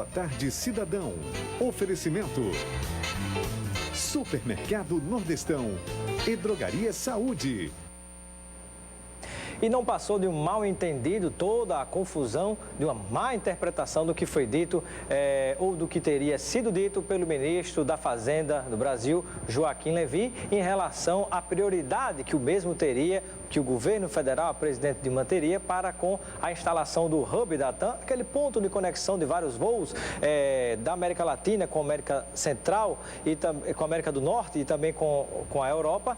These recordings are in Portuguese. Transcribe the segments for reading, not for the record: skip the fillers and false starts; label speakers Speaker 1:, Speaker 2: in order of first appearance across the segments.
Speaker 1: Boa Tarde, Cidadão. Oferecimento: Supermercado Nordestão e Drogaria Saúde.
Speaker 2: E não passou de um mal-entendido toda a confusão, de uma má interpretação do que foi dito ou do que teria sido dito pelo ministro da Fazenda do Brasil, Joaquim Levy, em relação à prioridade que o mesmo teria, que o governo federal, a presidente Dilma teria, para com a instalação do hub da TAM, aquele ponto de conexão de vários voos da América Latina com a América Central, e com a América do Norte e também com a Europa,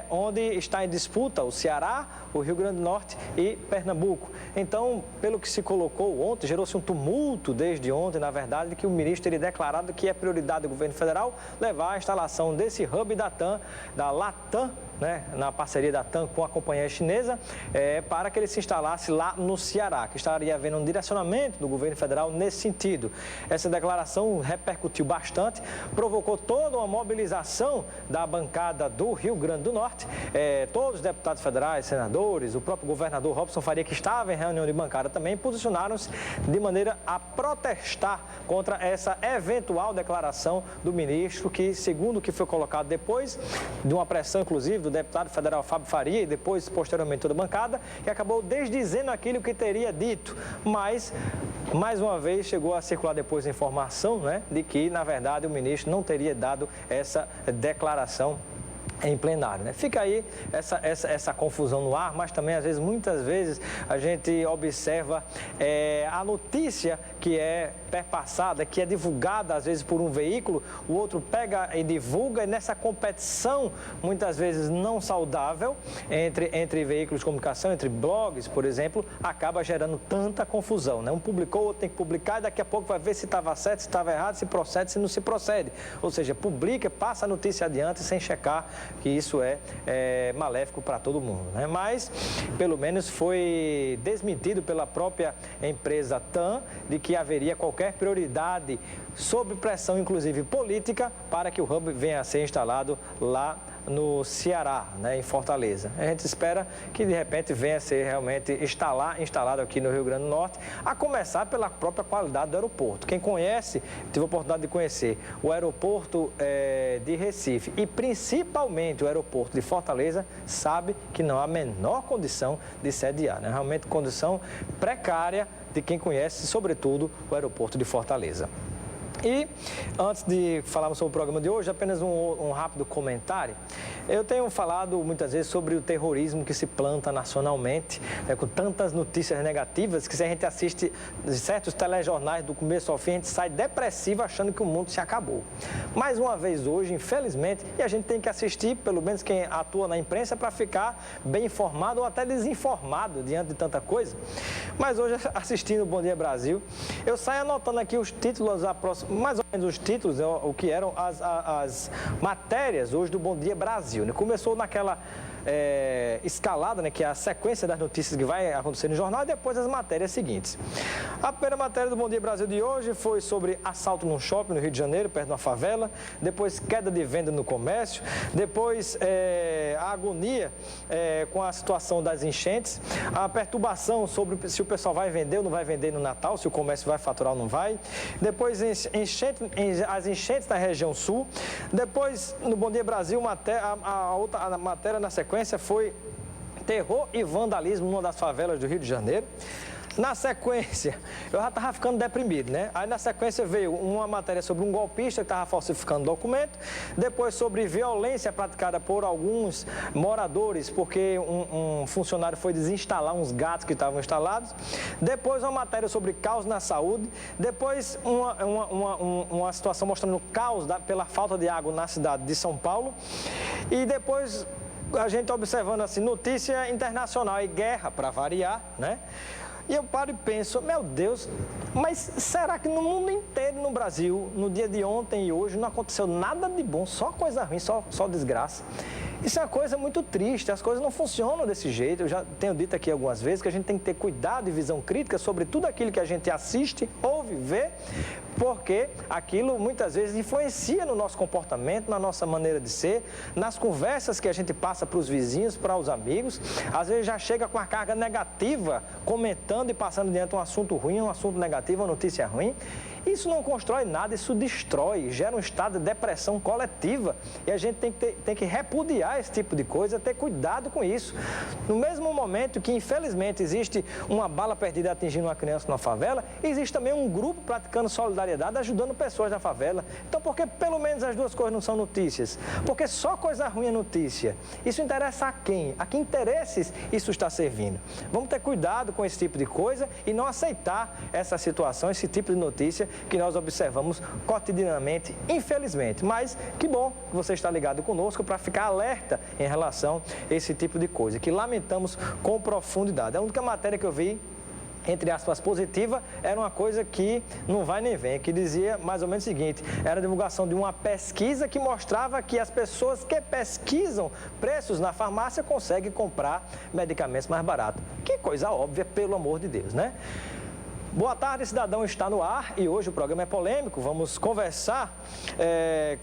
Speaker 2: onde está em disputa o Ceará, o Rio Grande do Norte e Pernambuco. Então, pelo que se colocou ontem, gerou-se um tumulto desde ontem, na verdade, que o ministro teria declarado que é prioridade do governo federal levar a instalação desse hub da TAM, da Latam, na parceria da TAM com a companhia chinesa, para que ele se instalasse lá no Ceará, que estaria havendo um direcionamento do governo federal nesse sentido. Essa declaração repercutiu bastante, provocou toda uma mobilização da bancada do Rio Grande do Norte. Todos os deputados federais, senadores, o próprio governador Robson Faria, que estava em reunião de bancada também, posicionaram-se de maneira a protestar contra essa eventual declaração do ministro, que, segundo o que foi colocado depois de uma pressão, inclusive, do deputado federal Fábio Faria e depois, posteriormente, toda a bancada, que acabou desdizendo aquilo que teria dito. Mas, mais uma vez, chegou a circular depois a informação, de que, na verdade, o ministro não teria dado essa declaração em plenário. Fica aí essa confusão no ar, mas também, às vezes, muitas vezes, a gente observa a notícia que é perpassada, que é divulgada, às vezes, por um veículo, o outro pega e divulga, e nessa competição, muitas vezes, não saudável, entre veículos de comunicação, entre blogs, por exemplo, acaba gerando tanta confusão. Um publicou, outro tem que publicar, e daqui a pouco vai ver se estava certo, se estava errado, se procede, se não se procede. Ou seja, publica, passa a notícia adiante sem checar que isso é maléfico para todo mundo. Mas, pelo menos, foi desmentido pela própria empresa TAM de que haveria qualquer prioridade, sob pressão, inclusive política, para que o hub venha a ser instalado lá no Ceará, em Fortaleza. A gente espera que, de repente, venha a ser realmente instalado aqui no Rio Grande do Norte, a começar pela própria qualidade do aeroporto. Quem conhece, tive a oportunidade de conhecer o aeroporto de Recife e, principalmente, o aeroporto de Fortaleza, sabe que não há a menor condição de sediar. Realmente, condição precária de quem conhece, sobretudo, o aeroporto de Fortaleza. E, antes de falarmos sobre o programa de hoje, apenas um rápido comentário. Eu tenho falado muitas vezes sobre o terrorismo que se planta nacionalmente, com tantas notícias negativas, que se a gente assiste certos telejornais do começo ao fim, a gente sai depressivo achando que o mundo se acabou. Mais uma vez hoje, infelizmente, e a gente tem que assistir, pelo menos quem atua na imprensa, para ficar bem informado ou até desinformado diante de tanta coisa. Mas hoje, assistindo o Bom Dia Brasil, eu saio anotando aqui os títulos mais ou menos os títulos, o que eram as matérias hoje do Bom Dia Brasil. Começou naquela escalada, que é a sequência das notícias que vai acontecer no jornal, e depois as matérias seguintes. A primeira matéria do Bom Dia Brasil de hoje foi sobre assalto num shopping no Rio de Janeiro, perto de uma favela, depois queda de venda no comércio, depois a agonia com a situação das enchentes, a perturbação sobre se o pessoal vai vender ou não vai vender no Natal, se o comércio vai faturar ou não vai, depois as enchentes na região sul, depois no Bom Dia Brasil a matéria na sequência foi terror e vandalismo numa das favelas do Rio de Janeiro. Na sequência, eu já estava ficando deprimido, Aí na sequência veio uma matéria sobre um golpista que estava falsificando documento, depois sobre violência praticada por alguns moradores, porque um funcionário foi desinstalar uns gatos que estavam instalados, depois uma matéria sobre caos na saúde, depois uma situação mostrando caos pela falta de água na cidade de São Paulo, e depois a gente observando assim, notícia internacional e guerra, para variar, E eu paro e penso, meu Deus, mas será que no mundo inteiro, no Brasil, no dia de ontem e hoje, não aconteceu nada de bom, só coisa ruim, só desgraça? Isso é uma coisa muito triste, as coisas não funcionam desse jeito. Eu já tenho dito aqui algumas vezes que a gente tem que ter cuidado e visão crítica sobre tudo aquilo que a gente assiste, ouve, vê, porque aquilo muitas vezes influencia no nosso comportamento, na nossa maneira de ser, nas conversas que a gente passa para os vizinhos, para os amigos. Às vezes já chega com a carga negativa, comentando e passando diante de um assunto ruim, um assunto negativo, uma notícia ruim. Isso não constrói nada, isso destrói, gera um estado de depressão coletiva e a gente tem que repudiar esse tipo de coisa, ter cuidado com isso. No mesmo momento que, infelizmente, existe uma bala perdida atingindo uma criança numa favela, existe também um grupo praticando solidariedade, ajudando pessoas da favela. Então, por que pelo menos as duas coisas não são notícias? Porque só coisa ruim é notícia. Isso interessa a quem? A que interesses isso está servindo? Vamos ter cuidado com esse tipo de coisa e não aceitar essa situação, esse tipo de notícia que nós observamos cotidianamente, infelizmente. Mas que bom que você está ligado conosco para ficar alerta em relação a esse tipo de coisa, que lamentamos com profundidade. A única matéria que eu vi, entre aspas, positiva, era uma coisa que não vai nem vem, que dizia mais ou menos o seguinte: era a divulgação de uma pesquisa que mostrava que as pessoas que pesquisam preços na farmácia conseguem comprar medicamentos mais baratos. Que coisa óbvia, pelo amor de Deus, né? Boa tarde, cidadão, está no ar e hoje o programa é polêmico. Vamos conversar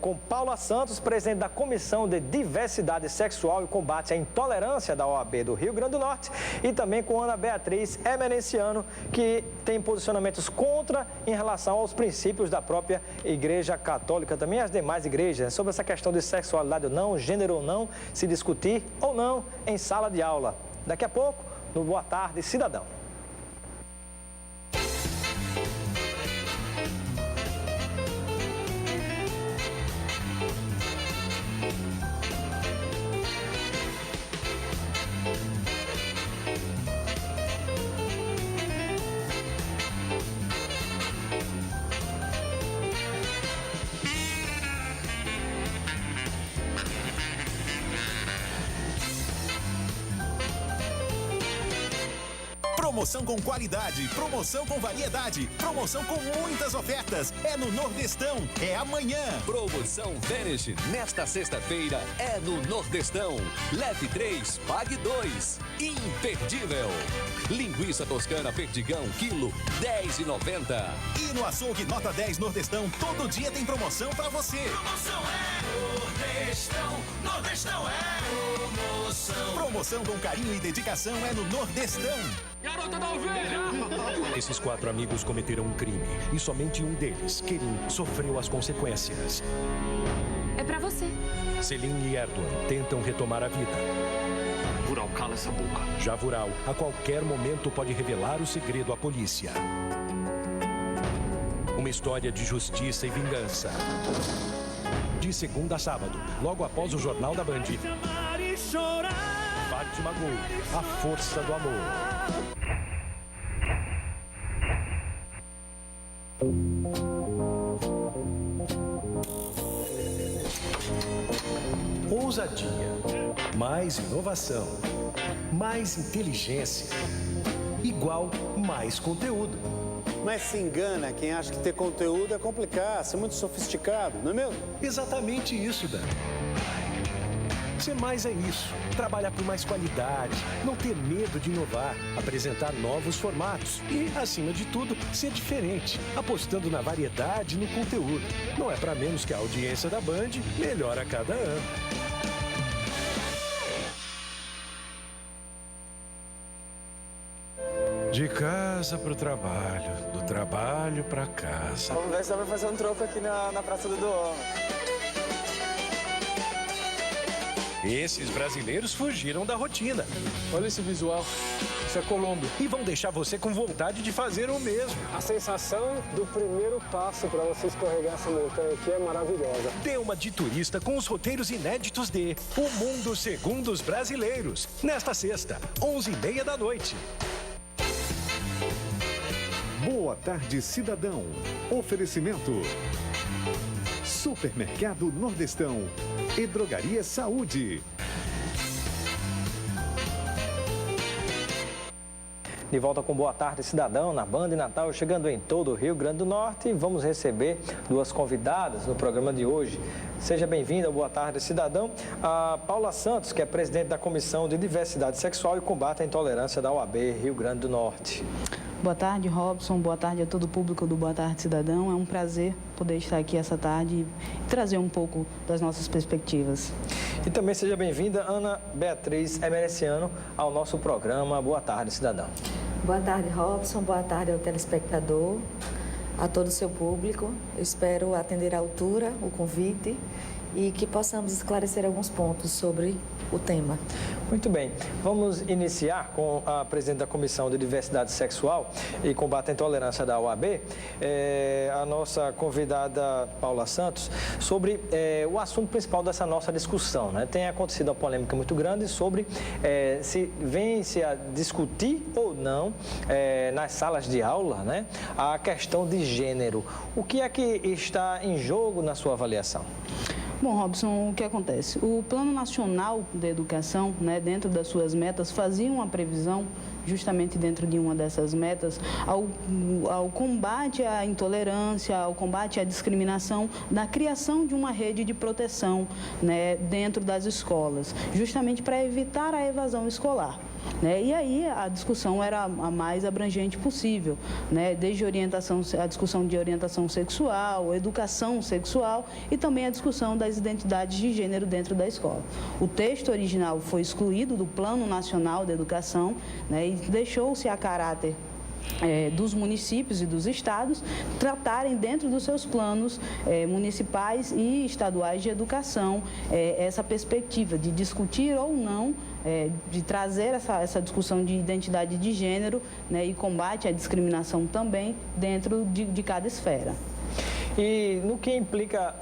Speaker 2: com Paula Santos, presidente da Comissão de Diversidade Sexual e Combate à Intolerância da OAB do Rio Grande do Norte, e também com Ana Beatriz Emerenciano, que tem posicionamentos contra em relação aos princípios da própria Igreja Católica, também as demais igrejas, sobre essa questão de sexualidade ou não, gênero ou não, se discutir ou não em sala de aula. Daqui a pouco, no Boa Tarde, cidadão.
Speaker 3: Promoção com qualidade, promoção com variedade, promoção com muitas ofertas. É no Nordestão, é amanhã.
Speaker 4: Promoção Vanish, nesta sexta-feira, é no Nordestão. Leve 3, pague 2. Imperdível. Linguiça toscana Perdigão, quilo, R$10,90.
Speaker 3: E no açougue Nota 10 Nordestão, todo dia tem promoção pra você.
Speaker 5: Promoção é Nordestão, Nordestão é promoção.
Speaker 3: Promoção com carinho e dedicação é no Nordestão.
Speaker 5: Garota da ovelha!
Speaker 6: Esses 4 amigos cometeram um crime e somente um deles, Kerim, sofreu as consequências.
Speaker 7: É pra você.
Speaker 6: Celine e Erdogan tentam retomar a vida.
Speaker 5: Vural, cala essa boca.
Speaker 6: Já Vural, a qualquer momento pode revelar o segredo à polícia. Uma história de justiça e vingança. De segunda a sábado, logo após o Jornal da Band. Fátima Gol, a força do amor. Ousadia, mais inovação, mais inteligência, igual mais conteúdo.
Speaker 8: Mas se engana quem acha que ter conteúdo é complicado, ser muito sofisticado, não é mesmo?
Speaker 6: Exatamente isso, Dan. Ser mais é isso, trabalhar por mais qualidade, não ter medo de inovar, apresentar novos formatos e, acima de tudo, ser diferente, apostando na variedade e no conteúdo. Não é para menos que a audiência da Band melhora a cada ano. De casa pro trabalho, do trabalho pra casa.
Speaker 9: Vamos ver se dá pra fazer um troco aqui na Praça do Duomo.
Speaker 6: Esses brasileiros fugiram da rotina.
Speaker 10: Olha esse visual, isso é Colômbia.
Speaker 6: E vão deixar você com vontade de fazer o mesmo.
Speaker 10: A sensação do primeiro passo para você escorregar essa montanha aqui é maravilhosa.
Speaker 6: Dê uma de turista com os roteiros inéditos de O Mundo Segundo os Brasileiros. Nesta sexta, 11h30 da noite.
Speaker 1: Boa Tarde, cidadão. Oferecimento: Supermercado Nordestão e Drogaria Saúde.
Speaker 2: De volta com Boa Tarde, cidadão, na Band Natal, chegando em todo o Rio Grande do Norte. E vamos receber duas convidadas no programa de hoje. Seja bem-vinda ao Boa Tarde, cidadão. A Paula Santos, que é presidente da Comissão de Diversidade Sexual e Combate à Intolerância da OAB Rio Grande do Norte.
Speaker 11: Boa tarde, Robson. Boa tarde a todo o público do Boa Tarde Cidadão. É um prazer poder estar aqui essa tarde e trazer um pouco das nossas perspectivas.
Speaker 2: E também seja bem-vinda, Ana Beatriz Emereciano, ao nosso programa Boa Tarde Cidadão.
Speaker 12: Boa tarde, Robson. Boa tarde ao telespectador, a todo o seu público. Eu espero atender à altura o convite e que possamos esclarecer alguns pontos sobre o tema.
Speaker 2: Muito bem, vamos iniciar com a presidente da Comissão de Diversidade Sexual e Combate à Intolerância da OAB, a nossa convidada Paula Santos, sobre o assunto principal dessa nossa discussão, né? Tem acontecido uma polêmica muito grande sobre se vem-se a discutir ou não nas salas de aula, né, a questão de gênero. O que é que está em jogo na sua avaliação?
Speaker 11: Bom, Robson, o que acontece? O Plano Nacional de Educação, né, dentro das suas metas, fazia uma previsão, justamente dentro de uma dessas metas, ao combate à intolerância, ao combate à discriminação, da criação de uma rede de proteção, né, dentro das escolas, justamente para evitar a evasão escolar. Né? E aí a discussão era a mais abrangente possível, né? Desde a discussão de orientação sexual, educação sexual e também a discussão das identidades de gênero dentro da escola. O texto original foi excluído do Plano Nacional de Educação, né? E deixou-se a caráter dos municípios e dos estados tratarem dentro dos seus planos municipais e estaduais de educação essa perspectiva de discutir ou não, de trazer essa discussão de identidade de gênero, né, e combate à discriminação também dentro de cada esfera.
Speaker 2: E no que implica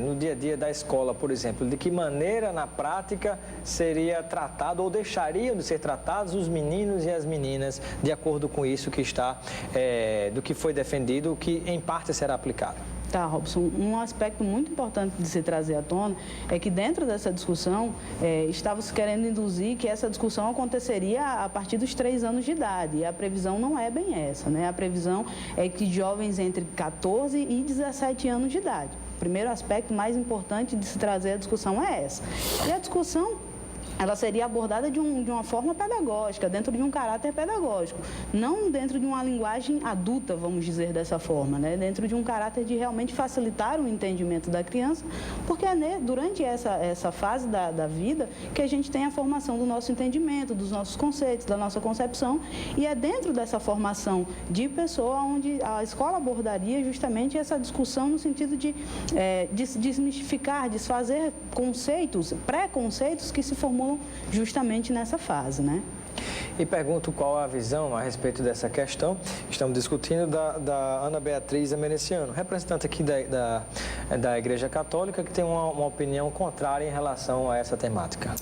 Speaker 2: no dia a dia da escola, por exemplo, de que maneira na prática seria tratado ou deixariam de ser tratados os meninos e as meninas de acordo com isso que está, do que foi defendido, que em parte será aplicado?
Speaker 11: Tá, Robson, um aspecto muito importante de se trazer à tona é que dentro dessa discussão estava-se querendo induzir que essa discussão aconteceria a partir dos 3 anos de idade, e a previsão não é bem essa, né? A previsão é que jovens entre 14 e 17 anos de idade. O primeiro aspecto mais importante de se trazer à discussão é essa. E a discussão, ela seria abordada de uma forma pedagógica, dentro de um caráter pedagógico, não dentro de uma linguagem adulta, vamos dizer dessa forma, né? Dentro de um caráter de realmente facilitar o entendimento da criança, porque é durante essa fase da vida que a gente tem a formação do nosso entendimento, dos nossos conceitos, da nossa concepção, e é dentro dessa formação de pessoa onde a escola abordaria justamente essa discussão no sentido de desmistificar, desfazer preconceitos que se formulam justamente nessa fase, né?
Speaker 2: E pergunto qual a visão a respeito dessa questão. Estamos discutindo da Ana Beatriz Emereciano, representante aqui da Igreja Católica, que tem uma opinião contrária em relação a essa temática.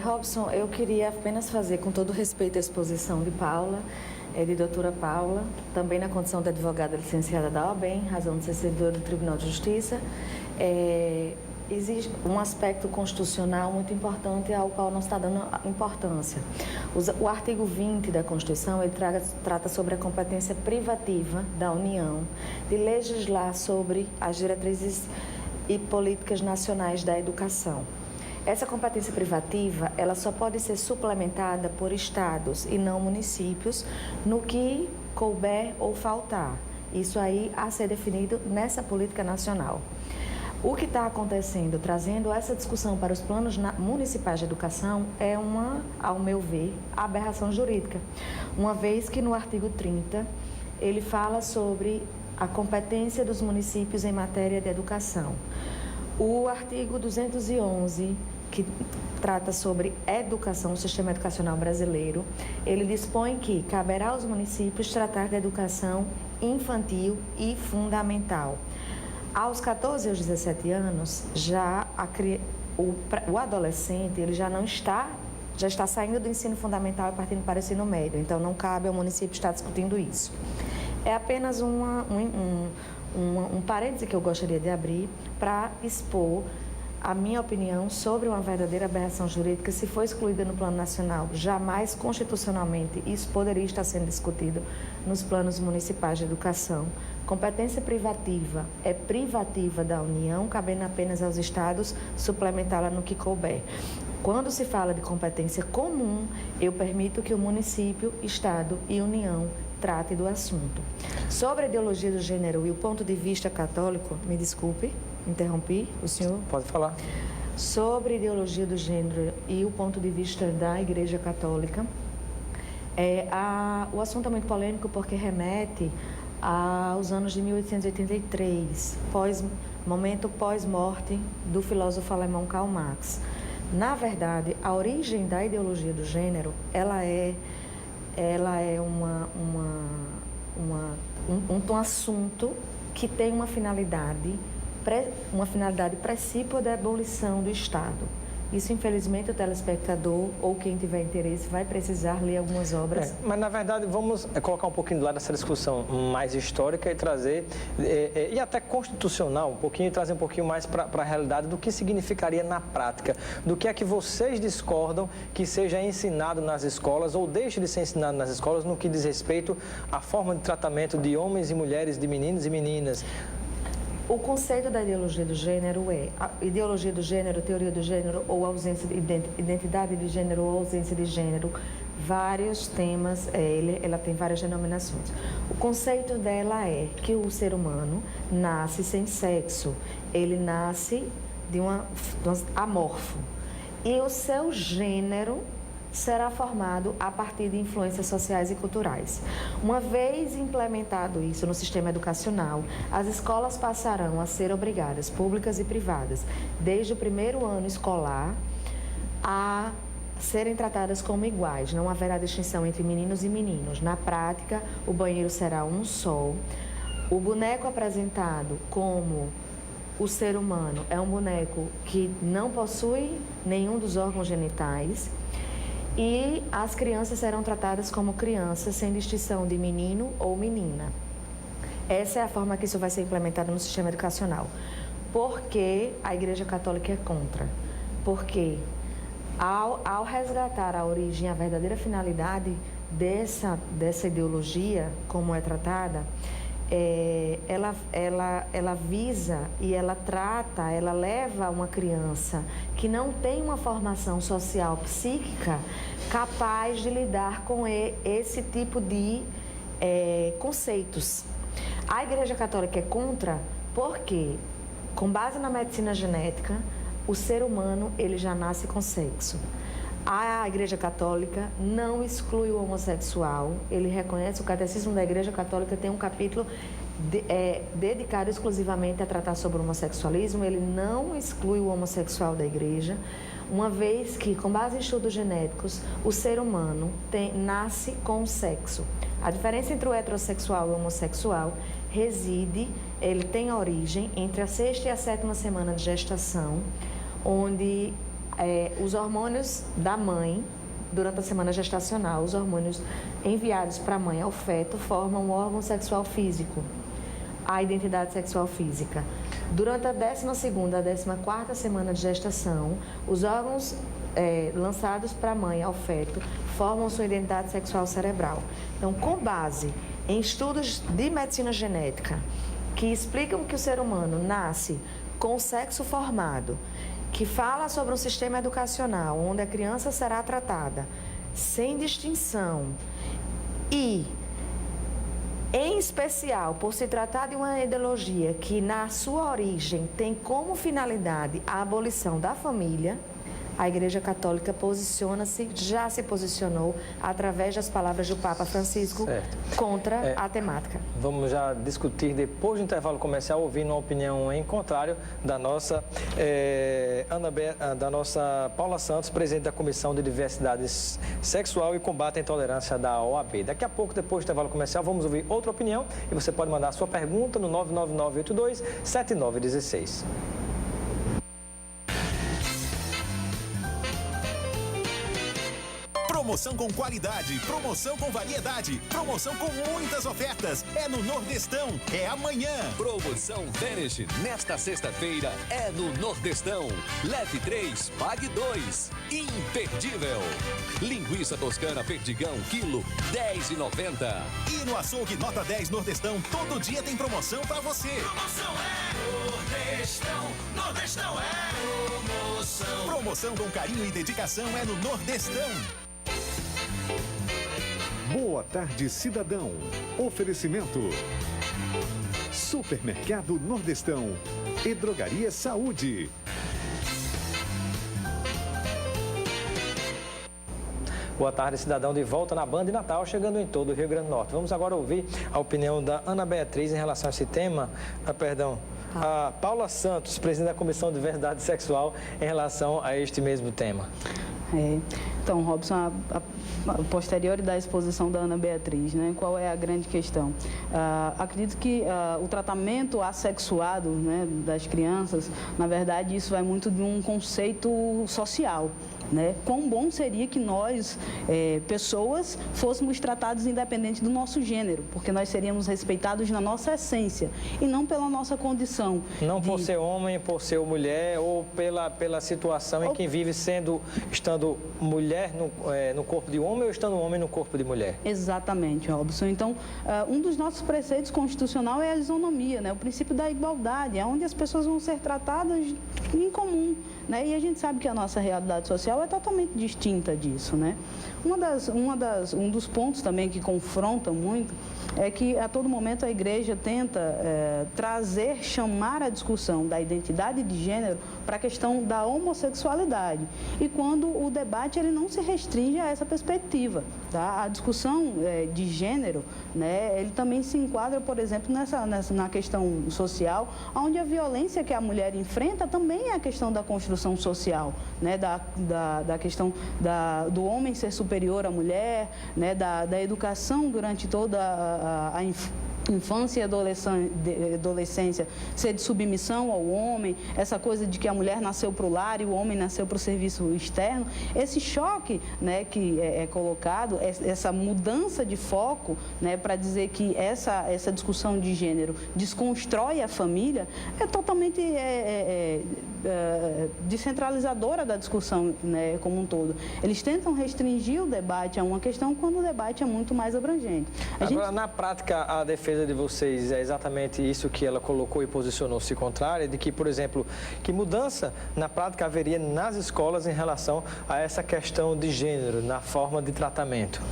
Speaker 12: Robson, eu queria apenas fazer, com todo respeito, a exposição de Paula, de doutora Paula, também na condição de advogada licenciada da OAB, em razão de ser servidora do Tribunal de Justiça. Existe um aspecto constitucional muito importante ao qual não está dando importância. O artigo 20 da Constituição, ele trata sobre a competência privativa da União de legislar sobre as diretrizes e políticas nacionais da educação. Essa competência privativa, ela só pode ser suplementada por estados e não municípios no que couber ou faltar. Isso aí a ser definido nessa política nacional. O que está acontecendo, trazendo essa discussão para os planos municipais de educação, é ao meu ver, aberração jurídica. Uma vez que no artigo 30, ele fala sobre a competência dos municípios em matéria de educação. O artigo 211, que trata sobre educação, o sistema educacional brasileiro, ele dispõe que caberá aos municípios tratar da educação infantil e fundamental. Aos 14 aos 17 anos, o adolescente ele já está saindo do ensino fundamental e partindo para o ensino médio. Então, não cabe ao município estar discutindo isso. É apenas um parêntese que eu gostaria de abrir para expor a minha opinião sobre uma verdadeira aberração jurídica. Se for excluída no plano nacional, jamais constitucionalmente isso poderia estar sendo discutido nos planos municipais de educação. Competência privativa é privativa da União, cabendo apenas aos estados suplementá-la no que couber. Quando se fala de competência comum, eu permito que o município, Estado e União trate do assunto. Sobre a ideologia do gênero e o ponto de vista católico, me desculpe, interrompi o senhor.
Speaker 2: Pode falar.
Speaker 12: Sobre a ideologia do gênero e o ponto de vista da Igreja Católica, o assunto é muito polêmico porque remete aos anos de 1883, momento pós-morte do filósofo alemão Karl Marx. Na verdade, a origem da ideologia do gênero, ela é um assunto que tem uma finalidade precípua da abolição do Estado. Isso, infelizmente, o telespectador ou quem tiver interesse vai precisar ler algumas obras.
Speaker 2: Mas, na verdade, vamos colocar um pouquinho do lado dessa discussão mais histórica e trazer, e até constitucional, um pouquinho, e trazer um pouquinho mais para a realidade do que significaria na prática, do que é que vocês discordam que seja ensinado nas escolas ou deixe de ser ensinado nas escolas no que diz respeito à forma de tratamento de homens e mulheres, de meninos e meninas.
Speaker 12: O conceito da ideologia do gênero é a ideologia do gênero, teoria do gênero ou ausência de identidade de gênero ou ausência de gênero, vários temas, ela tem várias denominações. O conceito dela é que o ser humano nasce sem sexo, ele nasce amorfo e o seu gênero será formado a partir de influências sociais e culturais. Uma vez implementado isso no sistema educacional, as escolas passarão a ser obrigadas, públicas e privadas, desde o primeiro ano escolar, a serem tratadas como iguais. Não haverá distinção entre meninos e meninos. Na prática, o banheiro será um só. O boneco apresentado como o ser humano é um boneco que não possui nenhum dos órgãos genitais. E as crianças serão tratadas como crianças, sem distinção de menino ou menina. Essa é a forma que isso vai ser implementado no sistema educacional. Por que a Igreja Católica é contra? Porque ao resgatar a origem, a verdadeira finalidade dessa ideologia, como é tratada, ela visa e ela trata, ela leva uma criança que não tem uma formação social psíquica capaz de lidar com esse tipo de conceitos. A Igreja Católica é contra porque, com base na medicina genética, o ser humano ele já nasce com sexo. A Igreja Católica não exclui o homossexual, ele reconhece, o Catecismo da Igreja Católica tem um capítulo dedicado exclusivamente a tratar sobre o homossexualismo, ele não exclui o homossexual da Igreja, uma vez que, com base em estudos genéticos, o ser humano nasce com sexo. A diferença entre o heterossexual e o homossexual reside, ele tem origem entre a 6ª e a 7ª semana de gestação, onde os hormônios da mãe, durante a semana gestacional, os hormônios enviados para a mãe ao feto formam um órgão sexual físico, a identidade sexual física. Durante a 12ª, a 14ª semana de gestação, os órgãos lançados para a mãe ao feto formam sua identidade sexual cerebral. Então, com base em estudos de medicina genética que explicam que o ser humano nasce com o sexo formado, que fala sobre um sistema educacional onde a criança será tratada sem distinção e, em especial, por se tratar de uma ideologia que, na sua origem, tem como finalidade a abolição da família, a Igreja Católica já se posicionou através das palavras do Papa Francisco contra a temática.
Speaker 2: Vamos já discutir depois do intervalo comercial, ouvindo uma opinião em contrário da nossa Paula Santos, presidente da Comissão de Diversidade Sexual e Combate à Intolerância da OAB. Daqui a pouco, depois do intervalo comercial, vamos ouvir outra opinião e você pode mandar a sua pergunta no 99982-7916.
Speaker 3: Promoção com qualidade, promoção com variedade, promoção com muitas ofertas. É no Nordestão, é amanhã.
Speaker 4: Promoção Vanish, nesta sexta-feira, é no Nordestão. Leve 3, pague 2. Imperdível. Linguiça toscana Perdigão, quilo, R$10,90.
Speaker 3: E no açougue Nota 10 Nordestão, todo dia tem promoção pra você.
Speaker 5: Promoção é Nordestão, Nordestão é promoção.
Speaker 3: Promoção com carinho e dedicação é no Nordestão.
Speaker 1: Boa tarde, cidadão. Oferecimento: Supermercado Nordestão e Drogaria Saúde.
Speaker 2: Boa tarde, cidadão, de volta na Band Natal, chegando em todo o Rio Grande do Norte. Vamos agora ouvir a opinião da Ana Beatriz em relação a esse tema. A Paula Santos, presidente da Comissão de Diversidade Sexual, em relação a este mesmo tema.
Speaker 11: Então, Robson, a posteriori da exposição da Ana Beatriz, né, qual é a grande questão? Acredito que o tratamento assexuado, né, das crianças, na verdade, isso vai muito de um conceito social. Né? Quão bom seria que nós, pessoas, fôssemos tratados independente do nosso gênero, porque nós seríamos respeitados na nossa essência e não pela nossa condição.
Speaker 2: Não por ser homem, por ser mulher ou pela situação em que vive estando mulher no corpo de homem ou estando homem no corpo de mulher.
Speaker 11: Exatamente, Robson. Então, um dos nossos preceitos constitucional é a isonomia, né? O princípio da igualdade, é onde as pessoas vão ser tratadas em comum. Né? E a gente sabe que a nossa realidade social é totalmente distinta disso, né? Um dos pontos também que confronta muito é que a todo momento a igreja tenta chamar a discussão da identidade de gênero para a questão da homossexualidade. E quando o debate ele não se restringe a essa perspectiva, tá? A discussão de gênero, né, ele também se enquadra, por exemplo, na questão social, onde a violência que a mulher enfrenta também é a questão da construção social, né, da questão do homem ser superior à mulher, né, da educação durante toda a infância e adolescência ser de submissão ao homem, essa coisa de que a mulher nasceu para o lar e o homem nasceu para o serviço externo, esse choque, né, que é colocado, essa mudança de foco, né, para dizer que essa discussão de gênero desconstrói a família, é totalmente descentralizadora da discussão, né, como um todo. Eles tentam restringir o debate a uma questão quando o debate é muito mais abrangente.
Speaker 2: Agora, na prática, a defesa de vocês é exatamente isso que ela colocou e posicionou-se contrária, de que, por exemplo, que mudança na prática haveria nas escolas em relação a essa questão de gênero, na forma de tratamento?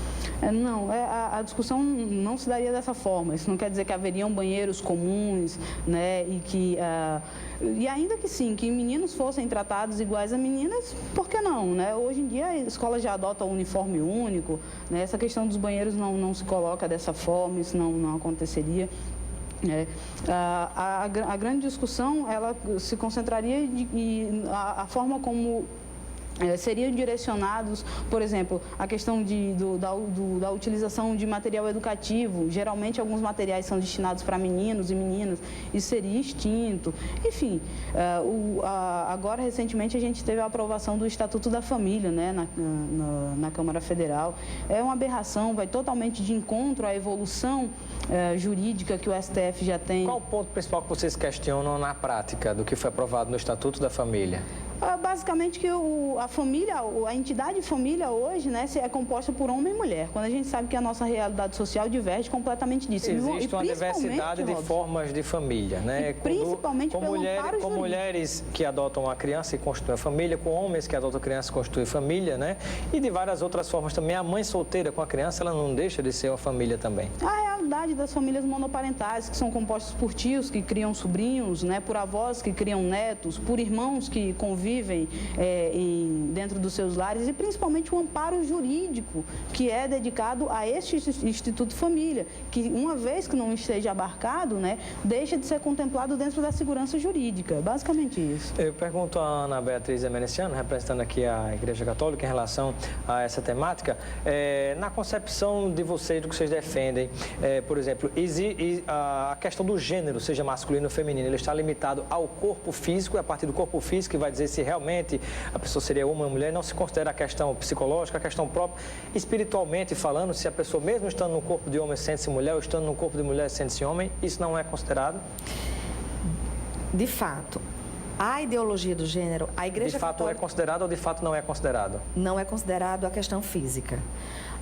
Speaker 11: Não, a discussão não se daria dessa forma. Isso não quer dizer que haveriam banheiros comuns, né, e ainda que sim, que meninos fossem tratados iguais a meninas, por que não, né? Hoje em dia a escola já adota um uniforme único, né? Essa questão dos banheiros não se coloca dessa forma, isso não aconteceria. A grande discussão, ela se concentraria a forma como seriam direcionados, por exemplo, a questão da utilização de material educativo. Geralmente, alguns materiais são destinados para meninos e meninas, isso seria extinto. Enfim, agora, recentemente, a gente teve a aprovação do Estatuto da Família, né, na Câmara Federal. É uma aberração, vai totalmente de encontro à evolução jurídica que o STF já tem.
Speaker 2: Qual o ponto principal que vocês questionam na prática do que foi aprovado no Estatuto da Família?
Speaker 11: Basicamente que a entidade família hoje, né, é composta por homem e mulher, quando a gente sabe que a nossa realidade social diverge completamente disso.
Speaker 2: Existe uma diversidade de formas de família, né?
Speaker 11: Principalmente
Speaker 2: com mulheres que adotam uma criança e constituem a família, com homens que adotam criança e constituem família, né? E de várias outras formas também. A mãe solteira com a criança, ela não deixa de ser uma família também. A
Speaker 11: realidade das famílias monoparentais, que são compostas por tios que criam sobrinhos, né, por avós que criam netos, por irmãos que convivem dentro dos seus lares, e principalmente o amparo jurídico que é dedicado a este Instituto Família, que uma vez que não esteja abarcado, né, deixa de ser contemplado dentro da segurança jurídica. Basicamente isso.
Speaker 2: Eu pergunto a Ana Beatriz Emerenciano, representando aqui a Igreja Católica, em relação a essa temática, na concepção de vocês, do que vocês defendem, por exemplo, a questão do gênero, seja masculino ou feminino, ele está limitado ao corpo físico, e a partir do corpo físico que vai dizer se realmente a pessoa seria uma mulher, não se considera a questão psicológica, a questão própria, espiritualmente falando, se a pessoa mesmo estando no corpo de homem sente-se mulher ou estando no corpo de mulher sente-se homem, isso não é considerado?
Speaker 12: De fato, a ideologia do gênero, a Igreja Católica...
Speaker 2: De fato é considerado ou de fato não é considerado?
Speaker 12: Não é considerado a questão física.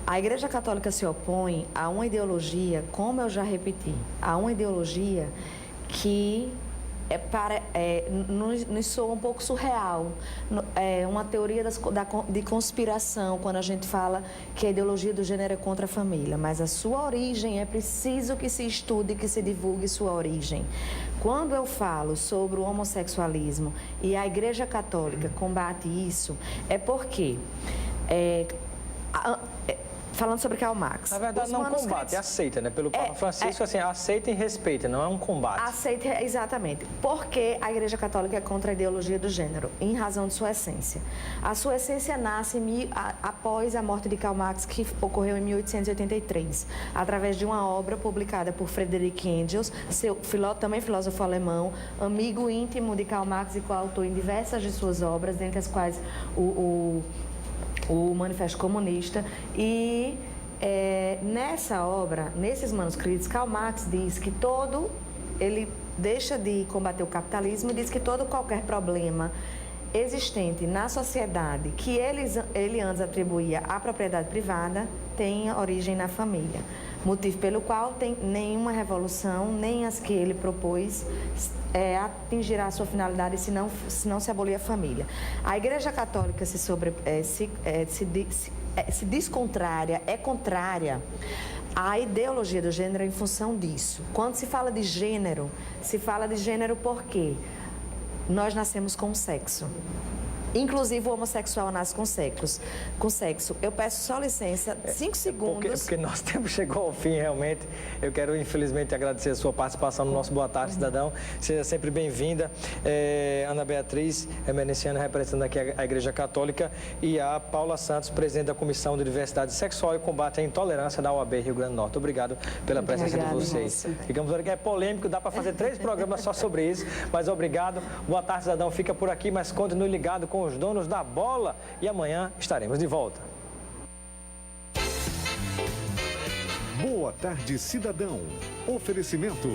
Speaker 12: A Igreja Católica se opõe a uma ideologia, como eu já repeti, a uma ideologia que nos soa um pouco surreal. É uma teoria de conspiração, quando a gente fala que a ideologia do gênero é contra a família. Mas a sua origem, é preciso que se estude, que se divulgue sua origem. Quando eu falo sobre o homossexualismo e a Igreja Católica combate isso, é porque... falando sobre Karl Marx.
Speaker 2: Na verdade, não combate, aceita, né? Pelo Papa Francisco, assim, aceita e respeita, não é um combate.
Speaker 12: Aceita, exatamente. Porque a Igreja Católica é contra a ideologia do gênero, em razão de sua essência. A sua essência nasce após a morte de Karl Marx, que ocorreu em 1883, através de uma obra publicada por Friedrich Engels, também filósofo alemão, amigo íntimo de Karl Marx e coautor em diversas de suas obras, dentre as quais o Manifesto Comunista, e nessa obra, nesses manuscritos, Karl Marx diz que ele deixa de combater o capitalismo e diz que qualquer problema existente na sociedade que ele antes atribuía à propriedade privada tem origem na família. Motivo pelo qual nenhuma revolução, nem as que ele propôs, atingirá a sua finalidade se não se abolir a família. A Igreja Católica se descontrária, é contrária à ideologia do gênero em função disso. Quando se fala de gênero, se fala de gênero porque nós nascemos com sexo. Inclusive o homossexual nasce com sexo. Eu peço só licença, 5 segundos.
Speaker 2: Porque nosso tempo chegou ao fim, realmente. Eu quero, infelizmente, agradecer a sua participação no nosso Boa Tarde, Cidadão. Seja sempre bem-vinda. Ana Beatriz Emerenciano, representando aqui a Igreja Católica, e a Paula Santos, presidente da Comissão de Diversidade Sexual e Combate à Intolerância da OAB Rio Grande do Norte. Obrigado pela presença de vocês. Ficamos vendo que é polêmico, dá para fazer 3 programas só sobre isso, mas obrigado. Boa Tarde, Cidadão. Fica por aqui, mas continue ligado com os donos da bola e amanhã estaremos de volta.
Speaker 1: Boa Tarde, Cidadão. Oferecimento